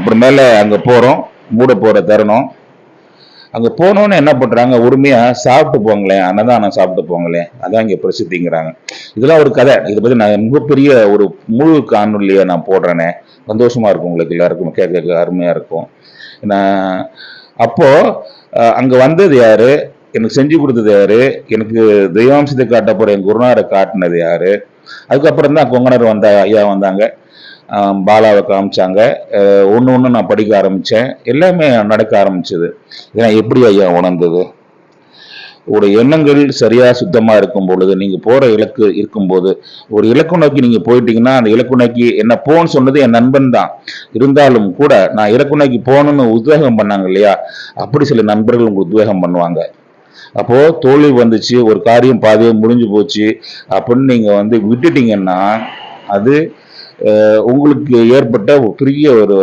அப்புறமேல அங்கே போகிறோம், மூட போகிற தருணம். அங்கே போனோன்னு என்ன பண்ணுறாங்க, உரிமையாக சாப்பிட்டு போங்களேன், அன்னதானம் சாப்பிட்டு போங்களேன், அதான் இங்கே பிரசித்திங்கிறாங்க. இதெல்லாம் ஒரு கதை. இதை பற்றி நான் மிகப்பெரிய ஒரு முழு காணொலியை நான் போடுறேனே, சந்தோஷமாக இருக்கும் உங்களுக்கு எல்லாருக்கும், கேட்க அருமையாக இருக்கும். நான் அப்போது அங்கே வந்தது யார், எனக்கு செஞ்சு கொடுத்தது யார், எனக்கு தெய்வாம்சத்தை காட்ட போகிற என் குருநாரை காட்டினது யார். அதுக்கப்புறம் தான் கொங்கணர் ஐயா வந்தாங்க, பாலாவை காமிச்சாங்க. ஒன்று ஒன்று நான் படிக்க ஆரம்பித்தேன், எல்லாமே நடக்க ஆரம்பிச்சது. இதெல்லாம் எப்படி ஐயா உணர்ந்தது? உங்களுடைய எண்ணங்கள் சரியாக சுத்தமாக இருக்கும் பொழுது, நீங்கள் போகிற இலக்கு இருக்கும்போது, ஒரு இலக்கு நோக்கி நீங்கள் போயிட்டீங்கன்னா, அந்த இலக்கு நோக்கி என்ன போன்னு சொன்னது என் நண்பன் தான். இருந்தாலும் கூட நான் இலக்கு நோக்கி போகணும்னு உத்வேகம் பண்ணாங்க இல்லையா, அப்படி சில நண்பர்கள் உங்களுக்கு உத்வேகம் பண்ணுவாங்க. அப்போ தோல்வி வந்துச்சு, ஒரு காரியம் பாதியே முடிஞ்சு போச்சு அப்படின்னு நீங்க விட்டுட்டீங்கன்னா, அது உங்களுக்கு ஏற்பட்ட பெரிய ஒரு